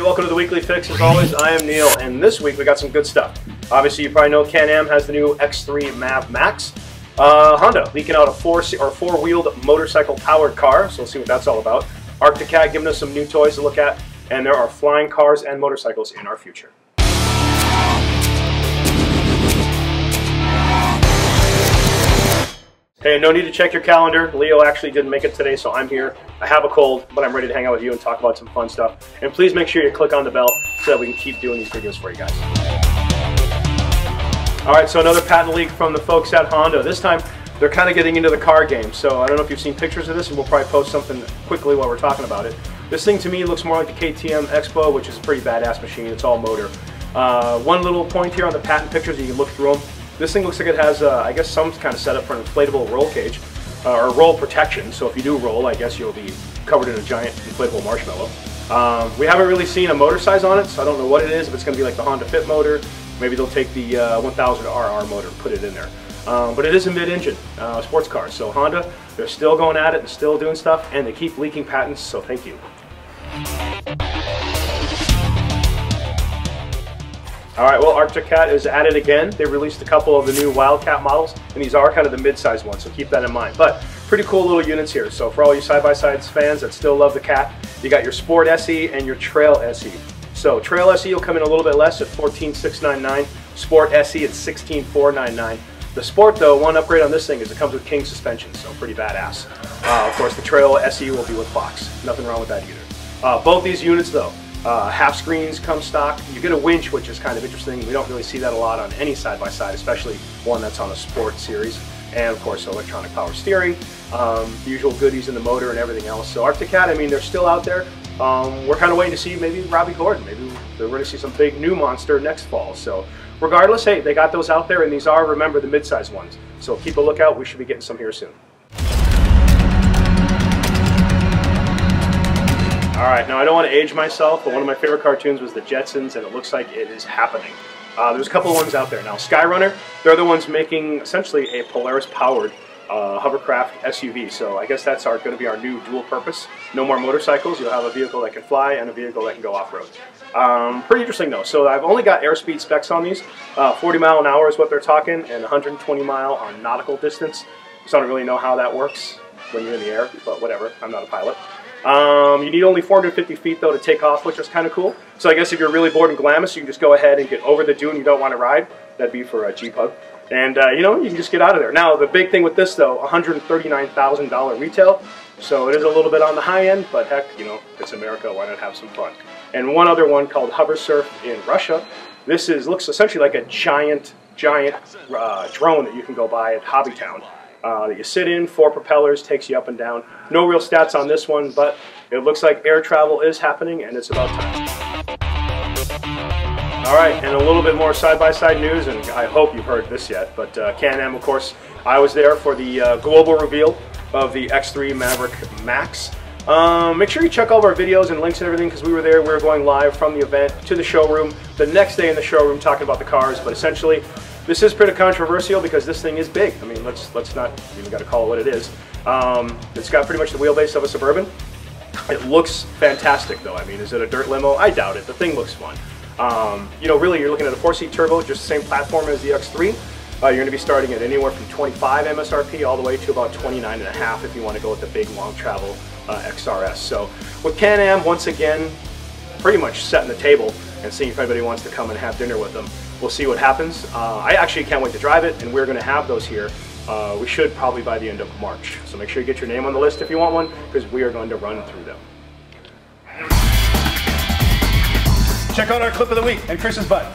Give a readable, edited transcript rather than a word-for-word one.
Welcome to the Weekly Fix. As always, I am Neil, and this week we got some good stuff. Obviously, you probably know Can-Am has the new X3 Mav Max. Honda leaking out a four-wheeled motorcycle-powered car, so we'll see what that's all about. Wildcat giving us some new toys to look at, and there are flying cars and motorcycles in our future. Hey, no need to check your calendar. Leo actually didn't make it today, so I'm here. I have a cold, but I'm ready to hang out with you and talk about some fun stuff. And please make sure you click on the bell so that we can keep doing these videos for you guys. Alright, so another patent leak from the folks at Honda. This time, they're kind of getting into the car game. So I don't know if you've seen pictures of this, and we'll probably post something quickly while we're talking about it. This thing to me looks more like the KTM Expo, which is a pretty badass machine. It's all motor. One little point here on the patent pictures, you can look through them. This thing looks like it has, I guess, some kind of setup for an inflatable roll cage, or roll protection. So if you do roll, I guess you'll be covered in a giant inflatable marshmallow. We haven't really seen a motor size on it, so I don't know what it is. If it's going to be like the Honda Fit motor, maybe they'll take the 1000RR motor and put it in there. But it is a mid-engine sports car. So Honda, they're still going at it and still doing stuff, and they keep leaking patents, so thank you. Alright, well, Wildcat is at it again. They released a couple of the new Wildcat models, and these are kind of the mid-size ones, so keep that in mind. But pretty cool little units here. So for all you side-by-sides fans that still love the Cat, you got your Sport SE and your Trail SE. So Trail SE will come in a little bit less at $14,699. Sport SE at $16,499. The Sport, though, one upgrade on this thing is it comes with King suspension, so pretty badass. Of course, the Trail SE will be with Fox. Nothing wrong with that either. Both these units, though, half screens come stock. You get a winch, which is kind of interesting. We don't really see that a lot on any side-by-side, especially one that's on a sport series. And of course, electronic power steering, the usual goodies in the motor and everything else. So Wildcat, I mean, they're still out there. We're kind of waiting to see maybe Robbie Gordon. Maybe we're going to see some big new monster next fall. So regardless, hey, they got those out there, and these are, remember, the mid-size ones. So keep a lookout. We should be getting some here soon. Alright, now I don't want to age myself, but one of my favorite cartoons was the Jetsons, and it looks like it is happening. There's a couple of ones out there. Now, Skyrunner, they're the ones making essentially a Polaris-powered hovercraft SUV, so I guess that's going to be our new dual purpose. No more motorcycles, you'll have a vehicle that can fly and a vehicle that can go off-road. Pretty interesting though, so I've only got airspeed specs on these. 40 mile an hour is what they're talking, and 120 mile on nautical distance. So I don't really know how that works when you're in the air, but whatever, I'm not a pilot. You need only 450 feet though to take off, which is kind of cool. So I guess if you're really bored and glamorous, you can just go ahead and get over the dune you don't want to ride. That'd be for a Jeep Hug. And you know, you can just get out of there. Now the big thing with this though, $139,000 retail. So it is a little bit on the high end, but heck, you know, it's America, why not have some fun? And one other one called Hover Surf in Russia. This looks essentially like a giant drone that you can go buy at Hobbytown. That you sit in, 4 propellers, takes you up and down. No real stats on this one, but it looks like air travel is happening, and it's about time. Alright, and a little bit more side-by-side news, and I hope you've heard this yet, but Can-Am, of course, I was there for the global reveal of the X3 Maverick Max. Make sure you check all of our videos and links and everything, because we were there. We were going live from the event to the showroom, the next day in the showroom talking about the cars, but essentially this is pretty controversial because this thing is big. I mean, let's not, you got to call it what it is. It's got pretty much the wheelbase of a Suburban. It looks fantastic though. I mean, is it a dirt limo? I doubt it. The thing looks fun. You know, really, you're looking at a 4-seat turbo, just the same platform as the X3. You're going to be starting at anywhere from 25 MSRP all the way to about 29.5 if you want to go with the big long travel XRS. So with Can-Am, once again, pretty much setting the table and seeing if anybody wants to come and have dinner with them. We'll see what happens. I actually can't wait to drive it, and we're going to have those here. We should probably by the end of March. So make sure you get your name on the list if you want one, because we are going to run through them. Check out our clip of the week and Chris's butt.